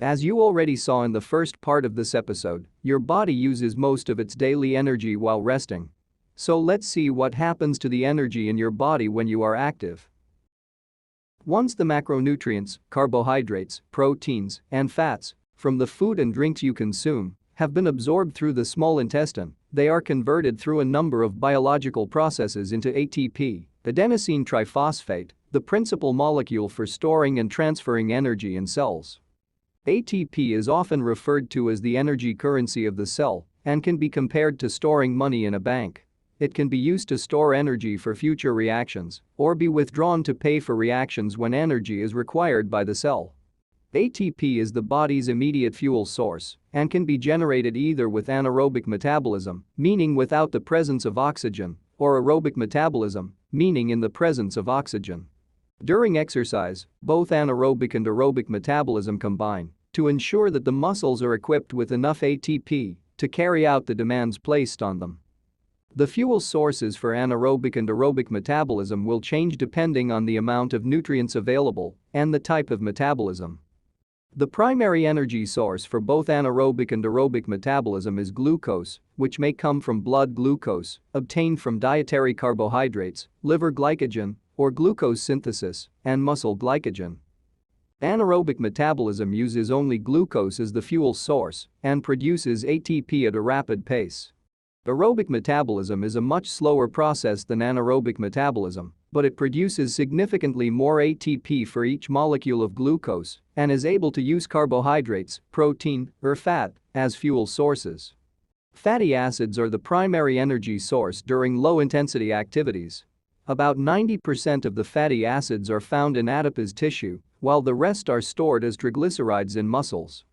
As you already saw in the first part of this episode, your body uses most of its daily energy while resting. So let's see what happens to the energy in your body when you are active. Once the macronutrients, carbohydrates, proteins, and fats from the food and drinks you consume have been absorbed through the small intestine, they are converted through a number of biological processes into ATP, adenosine triphosphate, the principal molecule for storing and transferring energy in cells. ATP is often referred to as the energy currency of the cell and can be compared to storing money in a bank. It can be used to store energy for future reactions or be withdrawn to pay for reactions when energy is required by the cell. ATP is the body's immediate fuel source and can be generated either with anaerobic metabolism, meaning without the presence of oxygen, or aerobic metabolism, meaning in the presence of oxygen. During exercise, both anaerobic and aerobic metabolism combine to ensure that the muscles are equipped with enough ATP to carry out the demands placed on them. The fuel sources for anaerobic and aerobic metabolism will change depending on the amount of nutrients available and the type of metabolism. The primary energy source for both anaerobic and aerobic metabolism is glucose, which may come from blood glucose, obtained from dietary carbohydrates, liver glycogen, or glucose synthesis, and muscle glycogen. Anaerobic metabolism uses only glucose as the fuel source and produces ATP at a rapid pace. Aerobic metabolism is a much slower process than anaerobic metabolism, but it produces significantly more ATP for each molecule of glucose and is able to use carbohydrates, protein, or fat as fuel sources. Fatty acids are the primary energy source during low-intensity activities. About 90% of the fatty acids are found in adipose tissue, while the rest are stored as triglycerides in muscles.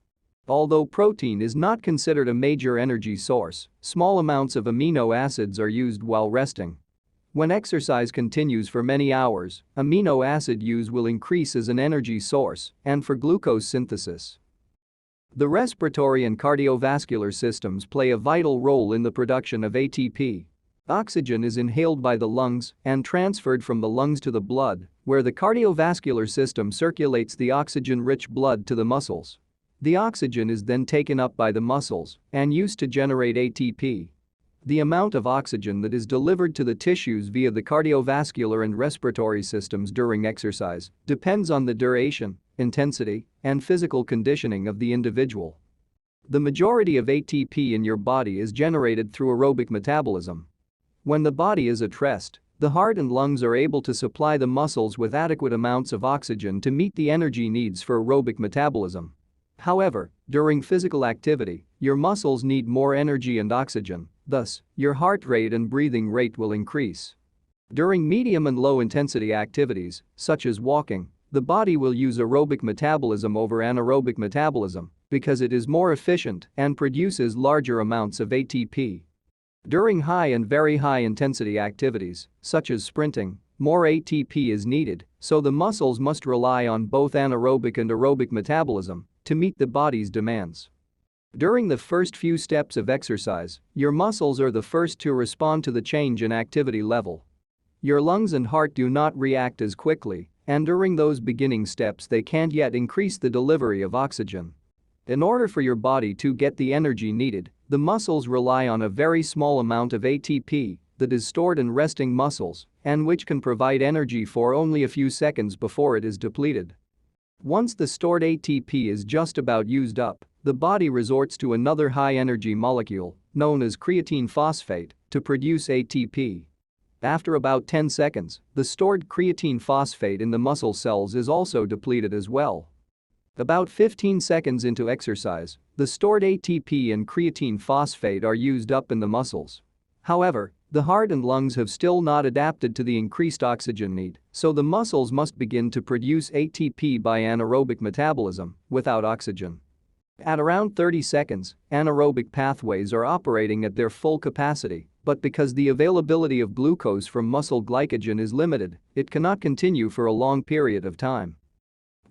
Although protein is not considered a major energy source, small amounts of amino acids are used while resting. When exercise continues for many hours, amino acid use will increase as an energy source and for glucose synthesis. The respiratory and cardiovascular systems play a vital role in the production of ATP. Oxygen is inhaled by the lungs and transferred from the lungs to the blood, where the cardiovascular system circulates the oxygen-rich blood to the muscles. The oxygen is then taken up by the muscles and used to generate ATP. The amount of oxygen that is delivered to the tissues via the cardiovascular and respiratory systems during exercise depends on the duration, intensity, and physical conditioning of the individual. The majority of ATP in your body is generated through aerobic metabolism. When the body is at rest, the heart and lungs are able to supply the muscles with adequate amounts of oxygen to meet the energy needs for aerobic metabolism. However, during physical activity, your muscles need more energy and oxygen, thus, your heart rate and breathing rate will increase. During medium and low-intensity activities, such as walking, the body will use aerobic metabolism over anaerobic metabolism because it is more efficient and produces larger amounts of ATP. During high and very high-intensity activities, such as sprinting, more ATP is needed, so the muscles must rely on both anaerobic and aerobic metabolism to meet the body's demands. During the first few steps of exercise, your muscles are the first to respond to the change in activity level. Your lungs and heart do not react as quickly, and during those beginning steps they can't yet increase the delivery of oxygen. In order for your body to get the energy needed, the muscles rely on a very small amount of ATP that is stored in resting muscles and which can provide energy for only a few seconds before it is depleted. Once the stored ATP is just about used up, the body resorts to another high-energy molecule, known as creatine phosphate, to produce ATP. After about 10 seconds, the stored creatine phosphate in the muscle cells is also depleted as well. About 15 seconds into exercise, the stored ATP and creatine phosphate are used up in the muscles. However, the heart and lungs have still not adapted to the increased oxygen need, so the muscles must begin to produce ATP by anaerobic metabolism without oxygen. At around 30 seconds, anaerobic pathways are operating at their full capacity, but because the availability of glucose from muscle glycogen is limited, it cannot continue for a long period of time.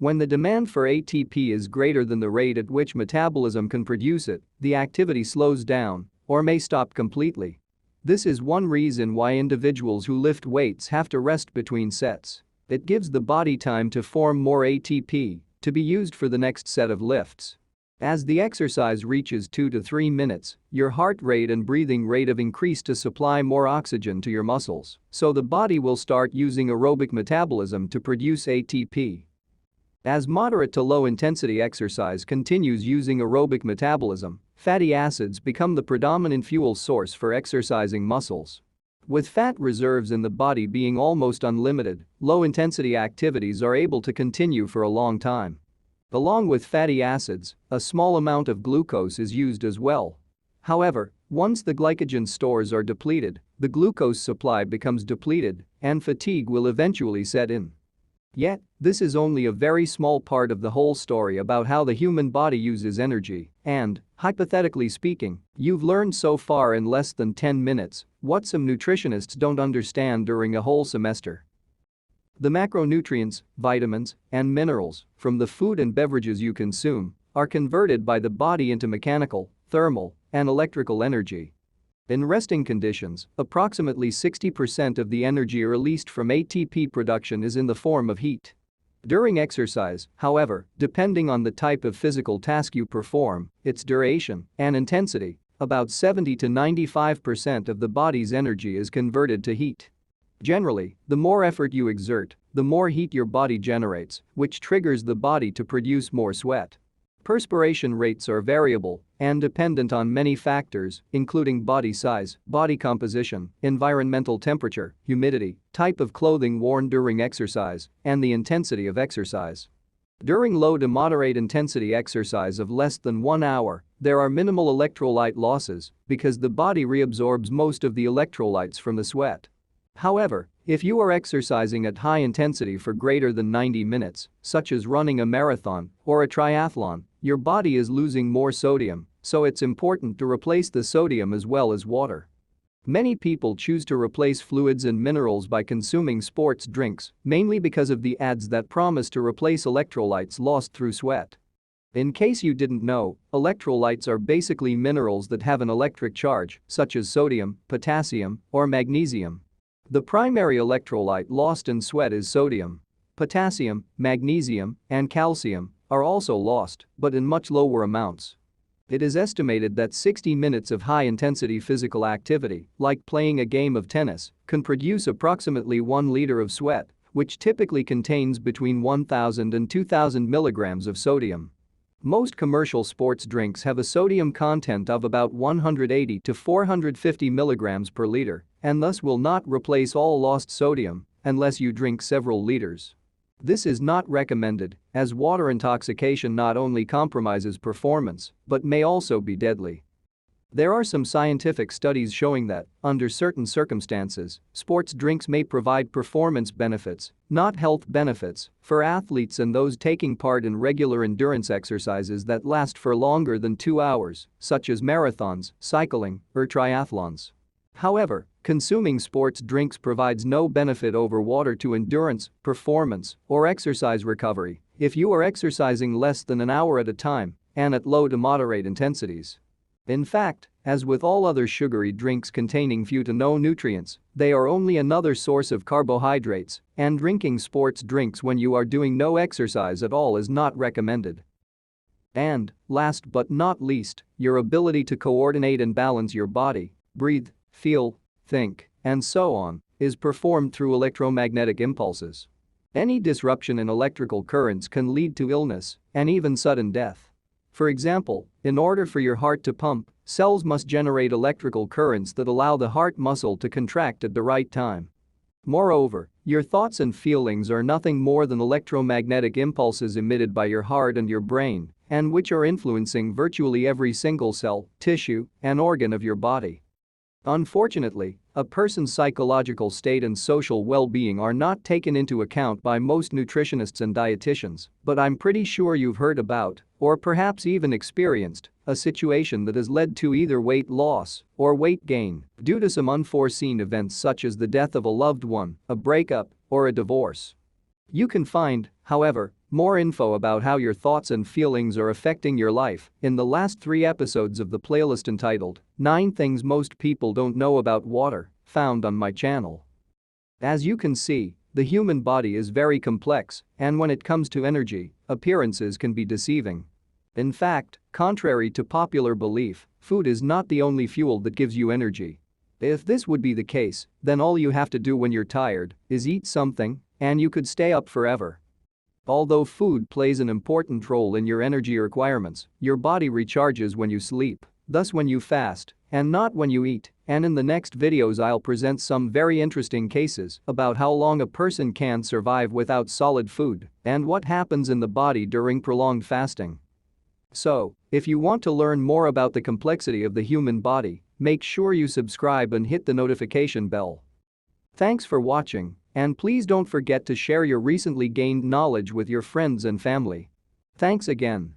When the demand for ATP is greater than the rate at which metabolism can produce it, the activity slows down or may stop completely. This is one reason why individuals who lift weights have to rest between sets. It gives the body time to form more ATP to be used for the next set of lifts. As the exercise reaches 2 to 3 minutes, your heart rate and breathing rate have increased to supply more oxygen to your muscles, so the body will start using aerobic metabolism to produce ATP. As moderate to low-intensity exercise continues using aerobic metabolism, fatty acids become the predominant fuel source for exercising muscles. With fat reserves in the body being almost unlimited, low-intensity activities are able to continue for a long time. Along with fatty acids, a small amount of glucose is used as well. However, once the glycogen stores are depleted, the glucose supply becomes depleted and fatigue will eventually set in. Yet, this is only a very small part of the whole story about how the human body uses energy, and, hypothetically speaking, you've learned so far in less than 10 minutes what some nutritionists don't understand during a whole semester. The macronutrients, vitamins, and minerals from the food and beverages you consume are converted by the body into mechanical, thermal, and electrical energy. In resting conditions, approximately 60% of the energy released from ATP production is in the form of heat. During exercise, however, depending on the type of physical task you perform, its duration, and intensity, about 70 to 95% of the body's energy is converted to heat. Generally, the more effort you exert, the more heat your body generates, which triggers the body to produce more sweat. Perspiration rates are variable and dependent on many factors, including body size, body composition, environmental temperature, humidity, type of clothing worn during exercise, and the intensity of exercise. During low to moderate intensity exercise of less than 1 hour, there are minimal electrolyte losses because the body reabsorbs most of the electrolytes from the sweat. However, if you are exercising at high intensity for greater than 90 minutes, such as running a marathon or a triathlon, your body is losing more sodium, so it's important to replace the sodium as well as water. Many people choose to replace fluids and minerals by consuming sports drinks, mainly because of the ads that promise to replace electrolytes lost through sweat. In case you didn't know, electrolytes are basically minerals that have an electric charge, such as sodium, potassium, or magnesium. The primary electrolyte lost in sweat is sodium. Potassium, magnesium, and calcium are also lost, but in much lower amounts. It is estimated that 60 minutes of high-intensity physical activity, like playing a game of tennis, can produce approximately 1 liter of sweat, which typically contains between 1,000 and 2,000 milligrams of sodium. Most commercial sports drinks have a sodium content of about 180 to 450 milligrams per liter and thus will not replace all lost sodium unless you drink several liters. This is not recommended, as water intoxication not only compromises performance but may also be deadly. There are some scientific studies showing that, under certain circumstances, sports drinks may provide performance benefits, not health benefits, for athletes and those taking part in regular endurance exercises that last for longer than 2 hours, such as marathons, cycling, or triathlons. However, consuming sports drinks provides no benefit over water to endurance, performance, or exercise recovery if you are exercising less than an hour at a time and at low to moderate intensities. In fact, as with all other sugary drinks containing few to no nutrients, they are only another source of carbohydrates, and drinking sports drinks when you are doing no exercise at all is not recommended. And, last but not least, your ability to coordinate and balance your body, breathe, feel, think, and so on, is performed through electromagnetic impulses. Any disruption in electrical currents can lead to illness and even sudden death. For example, in order for your heart to pump, cells must generate electrical currents that allow the heart muscle to contract at the right time. Moreover, your thoughts and feelings are nothing more than electromagnetic impulses emitted by your heart and your brain, and which are influencing virtually every single cell, tissue, and organ of your body. Unfortunately, a person's psychological state and social well-being are not taken into account by most nutritionists and dietitians, but I'm pretty sure you've heard about, or perhaps even experienced, a situation that has led to either weight loss or weight gain due to some unforeseen events such as the death of a loved one, a breakup, or a divorce. You can find, however, more info about how your thoughts and feelings are affecting your life in the last 3 episodes of the playlist entitled 9 Things Most People Don't Know About Water, found on my channel. As you can see, the human body is very complex, and when it comes to energy, Appearances can be deceiving. In fact, contrary to popular belief, food is not the only fuel that gives you energy. If this would be the case, then all you have to do when you're tired is eat something, and you could stay up forever. Although food plays an important role in your energy requirements, your body recharges when you sleep, thus when you fast, and not when you eat. And in the next videos I'll present some very interesting cases about how long a person can survive without solid food and what happens in the body during prolonged fasting. So, if you want to learn more about the complexity of the human body, make sure you subscribe and hit the notification bell. Thanks for watching, and please don't forget to share your recently gained knowledge with your friends and family. Thanks again.